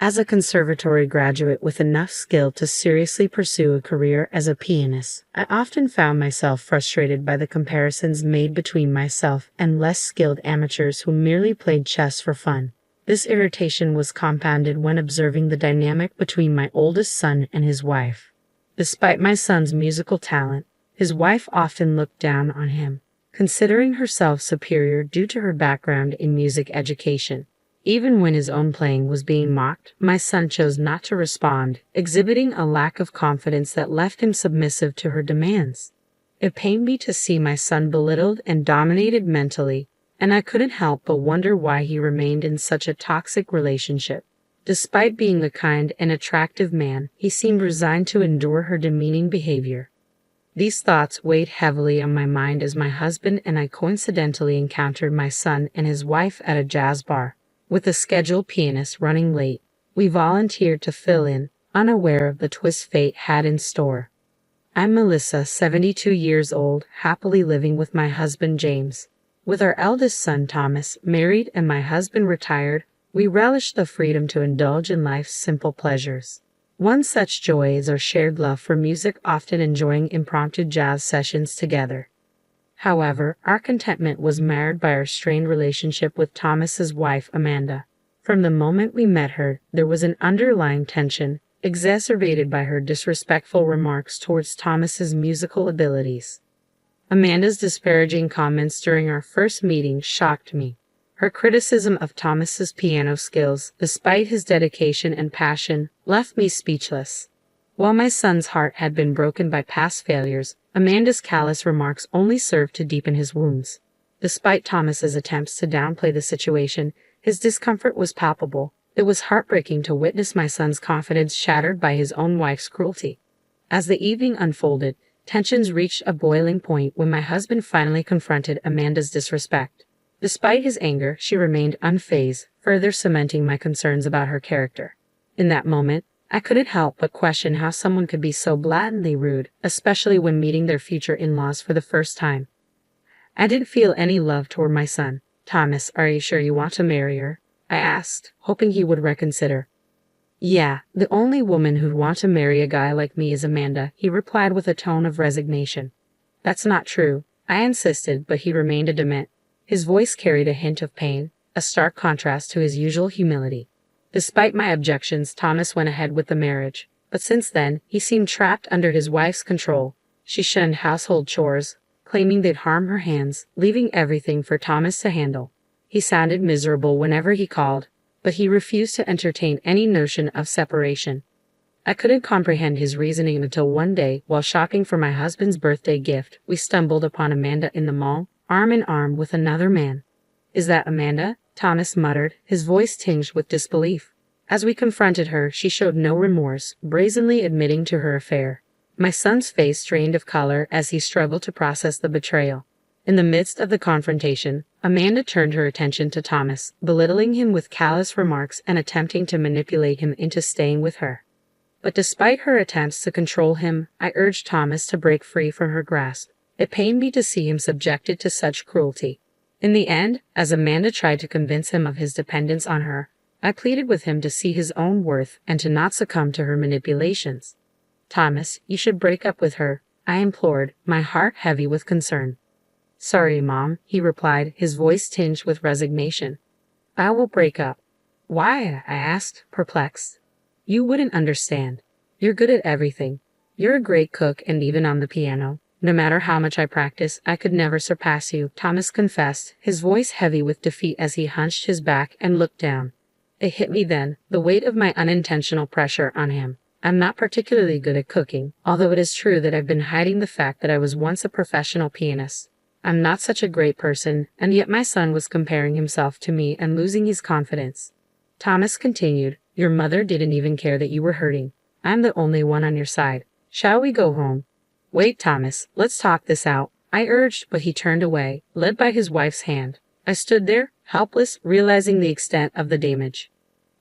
As a conservatory graduate with enough skill to seriously pursue a career as a pianist, I often found myself frustrated by the comparisons made between myself and less skilled amateurs who merely played chess for fun. This irritation was compounded when observing the dynamic between my oldest son and his wife. Despite my son's musical talent, his wife often looked down on him, considering herself superior due to her background in music education. Even when his own playing was being mocked, my son chose not to respond, exhibiting a lack of confidence that left him submissive to her demands. It pained me to see my son belittled and dominated mentally, and I couldn't help but wonder why he remained in such a toxic relationship. Despite being a kind and attractive man, he seemed resigned to endure her demeaning behavior. These thoughts weighed heavily on my mind as my husband and I coincidentally encountered my son and his wife at a jazz bar. With the scheduled pianist running late, we volunteered to fill in, unaware of the twist fate had in store. I'm Melissa, 72 years old, happily living with my husband James. With our eldest son Thomas married and my husband retired, we relish the freedom to indulge in life's simple pleasures. One such joy is our shared love for music, often enjoying impromptu jazz sessions together. However, our contentment was marred by our strained relationship with Thomas's wife, Amanda. From the moment we met her, there was an underlying tension, exacerbated by her disrespectful remarks towards Thomas's musical abilities. Amanda's disparaging comments during our first meeting shocked me. Her criticism of Thomas's piano skills, despite his dedication and passion, left me speechless. While my son's heart had been broken by past failures, Amanda's callous remarks only served to deepen his wounds. Despite Thomas's attempts to downplay the situation, his discomfort was palpable. It was heartbreaking to witness my son's confidence shattered by his own wife's cruelty. As the evening unfolded, tensions reached a boiling point when my husband finally confronted Amanda's disrespect. Despite his anger, she remained unfazed, further cementing my concerns about her character. In that moment, I couldn't help but question how someone could be so blatantly rude, especially when meeting their future in-laws for the first time. I didn't feel any love toward my son. "Thomas, are you sure you want to marry her?" I asked, hoping he would reconsider. "Yeah, the only woman who'd want to marry a guy like me is Amanda," he replied with a tone of resignation. "That's not true," I insisted, but he remained adamant. His voice carried a hint of pain, a stark contrast to his usual humility. Despite my objections, Thomas went ahead with the marriage. But since then, he seemed trapped under his wife's control. She shunned household chores, claiming they'd harm her hands, leaving everything for Thomas to handle. He sounded miserable whenever he called, but he refused to entertain any notion of separation. I couldn't comprehend his reasoning until one day, while shopping for my husband's birthday gift, we stumbled upon Amanda in the mall, arm in arm with another man. "Is that Amanda?" Thomas muttered, his voice tinged with disbelief. As we confronted her, she showed no remorse, brazenly admitting to her affair. My son's face strained of color as he struggled to process the betrayal. In the midst of the confrontation, Amanda turned her attention to Thomas, belittling him with callous remarks and attempting to manipulate him into staying with her. But despite her attempts to control him, I urged Thomas to break free from her grasp. It pained me to see him subjected to such cruelty. In the end, as Amanda tried to convince him of his dependence on her, I pleaded with him to see his own worth and to not succumb to her manipulations. "Thomas, you should break up with her," I implored, my heart heavy with concern. "Sorry, Mom," he replied, his voice tinged with resignation. "I will break up." "Why?" I asked, perplexed. "You wouldn't understand. You're good at everything. You're a great cook and even on the piano. No matter how much I practice, I could never surpass you," Thomas confessed, his voice heavy with defeat as he hunched his back and looked down. It hit me then, the weight of my unintentional pressure on him. I'm not particularly good at cooking, although it is true that I've been hiding the fact that I was once a professional pianist. I'm not such a great person, and yet my son was comparing himself to me and losing his confidence. Thomas continued, "Your mother didn't even care that you were hurting. I'm the only one on your side. Shall we go home?" "Wait, Thomas, let's talk this out," I urged, but he turned away, led by his wife's hand. I stood there, helpless, realizing the extent of the damage.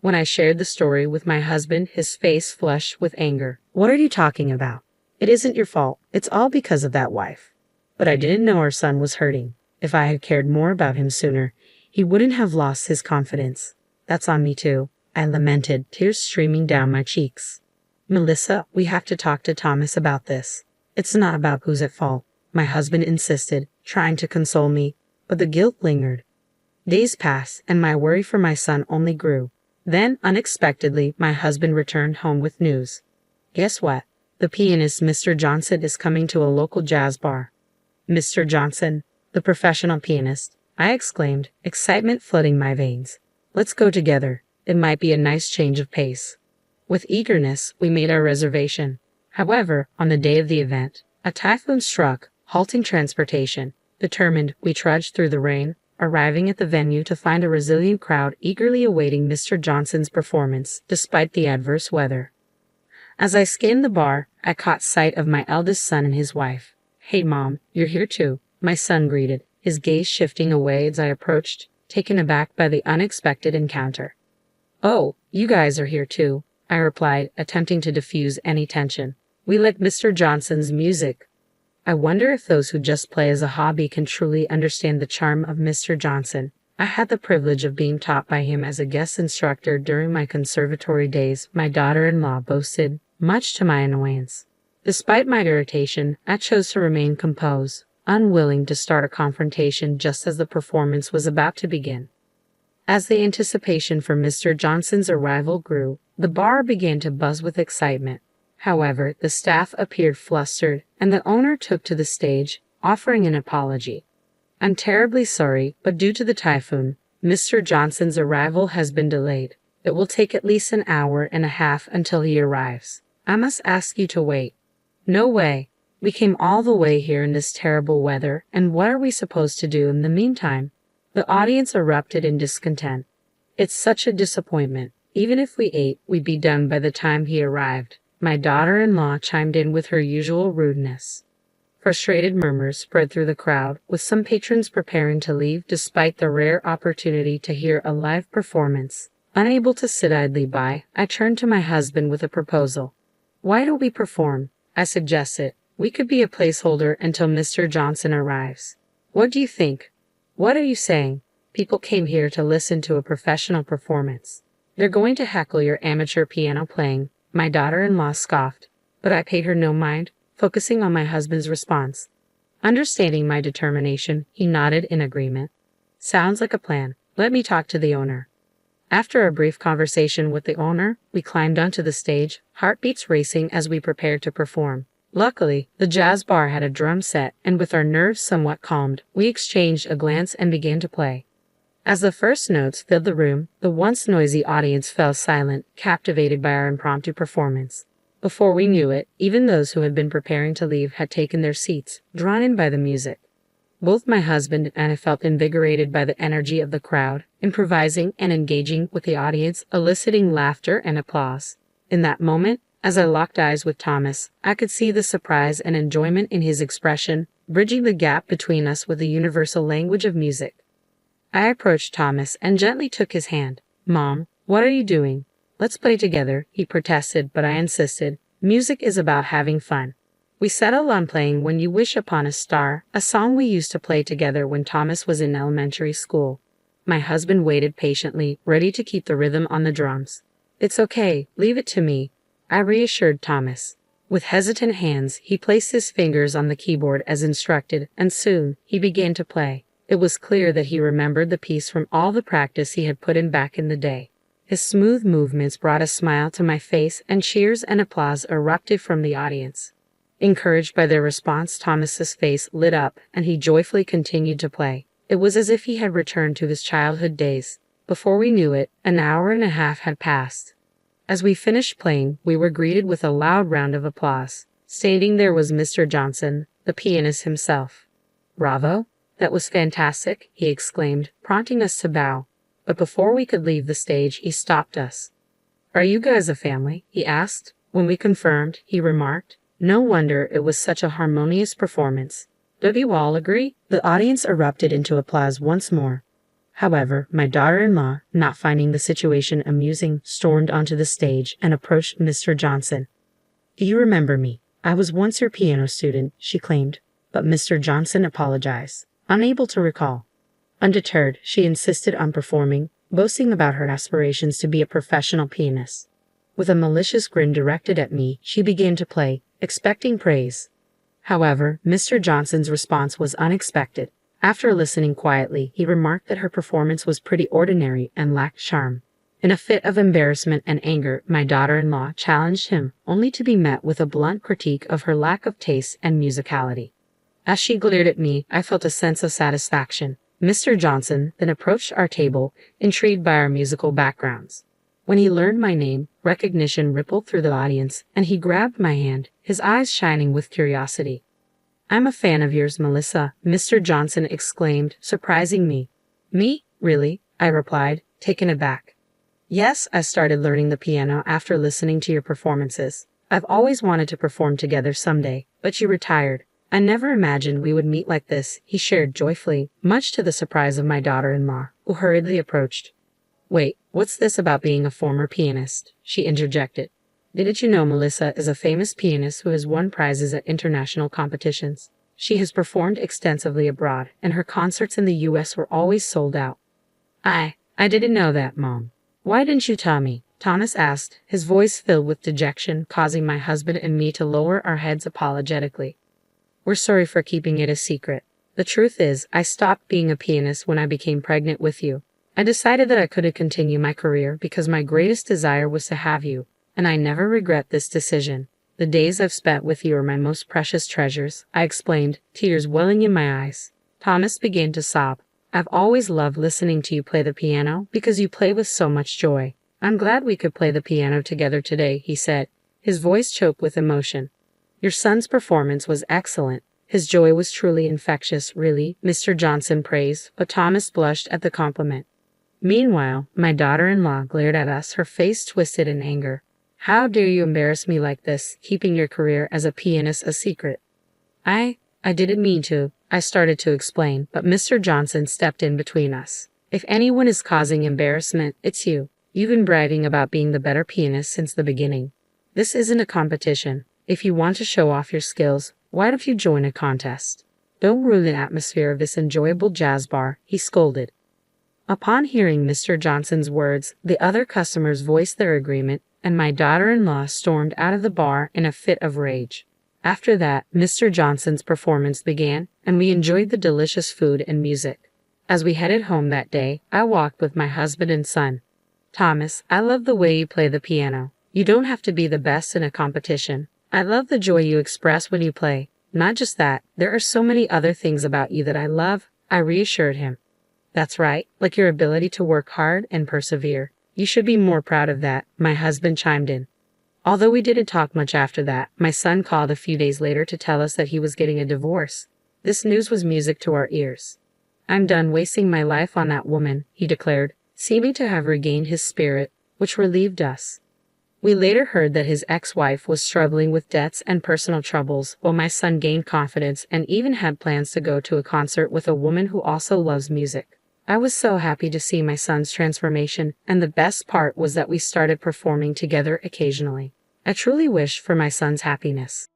When I shared the story with my husband, his face flushed with anger. "What are you talking about? It isn't your fault. It's all because of that wife." But I didn't know our son was hurting. If I had cared more about him sooner, he wouldn't have lost his confidence. "That's on me too," I lamented, tears streaming down my cheeks. Melissa, we have to talk to Thomas about this. It's not about who's at fault, my husband insisted, trying to console me, but the guilt lingered. Days passed, and my worry for my son only grew. Then, unexpectedly, my husband returned home with news. Guess what? The pianist Mr. Johnson is coming to a local jazz bar. Mr. Johnson, the professional pianist, I exclaimed, excitement flooding my veins. Let's go together. It might be a nice change of pace. With eagerness, we made our reservation. However, on the day of the event, a typhoon struck, halting transportation. Determined, we trudged through the rain, arriving at the venue to find a resilient crowd eagerly awaiting Mr. Johnson's performance, despite the adverse weather. As I scanned the bar, I caught sight of my eldest son and his wife. Hey Mom, you're here too, my son greeted, his gaze shifting away as I approached, taken aback by the unexpected encounter. Oh, you guys are here too, I replied, attempting to diffuse any tension. We like Mr. Johnson's music. I wonder if those who just play as a hobby can truly understand the charm of Mr. Johnson. I had the privilege of being taught by him as a guest instructor during my conservatory days, my daughter-in-law boasted, much to my annoyance. Despite my irritation, I chose to remain composed, unwilling to start a confrontation just as the performance was about to begin. As the anticipation for Mr. Johnson's arrival grew, the bar began to buzz with excitement. However, the staff appeared flustered, and the owner took to the stage, offering an apology. I'm terribly sorry, but due to the typhoon, Mr. Johnson's arrival has been delayed. It will take at least an hour and a half until he arrives. I must ask you to wait. No way. We came all the way here in this terrible weather, and what are we supposed to do in the meantime? The audience erupted in discontent. It's such a disappointment. Even if we ate, we'd be done by the time he arrived. My daughter-in-law chimed in with her usual rudeness. Frustrated murmurs spread through the crowd, with some patrons preparing to leave despite the rare opportunity to hear a live performance. Unable to sit idly by, I turned to my husband with a proposal. Why don't we perform? I suggested. We could be a placeholder until Mr. Johnson arrives. What do you think? What are you saying? People came here to listen to a professional performance. They're going to heckle your amateur piano playing, my daughter-in-law scoffed, but I paid her no mind, focusing on my husband's response. Understanding my determination, he nodded in agreement. Sounds like a plan. Let me talk to the owner. After a brief conversation with the owner, we climbed onto the stage, heartbeats racing as we prepared to perform. Luckily, the jazz bar had a drum set, and with our nerves somewhat calmed, we exchanged a glance and began to play. As the first notes filled the room, the once noisy audience fell silent, captivated by our impromptu performance. Before we knew it, even those who had been preparing to leave had taken their seats, drawn in by the music. Both my husband and I felt invigorated by the energy of the crowd, improvising and engaging with the audience, eliciting laughter and applause. In that moment, as I locked eyes with Thomas, I could see the surprise and enjoyment in his expression, bridging the gap between us with the universal language of music. I approached Thomas and gently took his hand. Mom, what are you doing? Let's play together, he protested, but I insisted. Music is about having fun. We settled on playing When You Wish Upon a Star, a song we used to play together when Thomas was in elementary school. My husband waited patiently, ready to keep the rhythm on the drums. It's okay, leave it to me, I reassured Thomas. With hesitant hands, he placed his fingers on the keyboard as instructed, and soon, he began to play. It was clear that he remembered the piece from all the practice he had put in back in the day. His smooth movements brought a smile to my face, and cheers and applause erupted from the audience. Encouraged by their response, Thomas's face lit up, and he joyfully continued to play. It was as if he had returned to his childhood days. Before we knew it, an hour and a half had passed. As we finished playing, we were greeted with a loud round of applause. Standing there was Mr. Johnson, the pianist himself. Bravo! That was fantastic, he exclaimed, prompting us to bow. But before we could leave the stage, he stopped us. Are you guys a family? He asked. When we confirmed, he remarked, no wonder it was such a harmonious performance. Don't you all agree? The audience erupted into applause once more. However, my daughter-in-law, not finding the situation amusing, stormed onto the stage and approached Mr. Johnson. Do you remember me? I was once your piano student, she claimed, but Mr. Johnson apologized, unable to recall. Undeterred, she insisted on performing, boasting about her aspirations to be a professional pianist. With a malicious grin directed at me, she began to play, expecting praise. However, Mr. Johnson's response was unexpected. After listening quietly, he remarked that her performance was pretty ordinary and lacked charm. In a fit of embarrassment and anger, my daughter-in-law challenged him, only to be met with a blunt critique of her lack of taste and musicality. As she glared at me, I felt a sense of satisfaction. Mr. Johnson then approached our table, intrigued by our musical backgrounds. When he learned my name, recognition rippled through the audience, and he grabbed my hand, his eyes shining with curiosity. "I'm a fan of yours, Melissa," Mr. Johnson exclaimed, surprising me. "Me? Really?" I replied, taken aback. "Yes, I started learning the piano after listening to your performances. I've always wanted to perform together someday, but you retired. I never imagined we would meet like this," he shared joyfully, much to the surprise of my daughter-in-law, who hurriedly approached. "Wait, what's this about being a former pianist?" she interjected. "Didn't you know Melissa is a famous pianist who has won prizes at international competitions? She has performed extensively abroad, and her concerts in the U.S. were always sold out." I didn't know that, Mom. "Why didn't you tell me?" Thomas asked, his voice filled with dejection, causing my husband and me to lower our heads apologetically. "We're sorry for keeping it a secret. The truth is, I stopped being a pianist when I became pregnant with you. I decided that I couldn't continue my career because my greatest desire was to have you, and I never regret this decision. The days I've spent with you are my most precious treasures," I explained, tears welling in my eyes. Thomas began to sob. "I've always loved listening to you play the piano because you play with so much joy. I'm glad we could play the piano together today," he said, his voice choked with emotion. "Your son's performance was excellent. His joy was truly infectious, really," Mr. Johnson praised, but Thomas blushed at the compliment. Meanwhile, my daughter-in-law glared at us, her face twisted in anger. "How dare you embarrass me like this, keeping your career as a pianist a secret?" I didn't mean to," I started to explain, but Mr. Johnson stepped in between us. "If anyone is causing embarrassment, it's you. You've been bragging about being the better pianist since the beginning. This isn't a competition. If you want to show off your skills, why don't you join a contest? Don't ruin the atmosphere of this enjoyable jazz bar," he scolded. Upon hearing Mr. Johnson's words, the other customers voiced their agreement, and my daughter-in-law stormed out of the bar in a fit of rage. After that, Mr. Johnson's performance began, and we enjoyed the delicious food and music. As we headed home that day, I walked with my husband and son. "Thomas, I love the way you play the piano. You don't have to be the best in a competition. I love the joy you express when you play. Not just that, there are so many other things about you that I love," I reassured him. "That's right, like your ability to work hard and persevere. You should be more proud of that," my husband chimed in. Although we didn't talk much after that, my son called a few days later to tell us that he was getting a divorce. This news was music to our ears. "I'm done wasting my life on that woman," he declared, seeming to have regained his spirit, which relieved us. We later heard that his ex-wife was struggling with debts and personal troubles, while my son gained confidence and even had plans to go to a concert with a woman who also loves music. I was so happy to see my son's transformation, and the best part was that we started performing together occasionally. I truly wish for my son's happiness.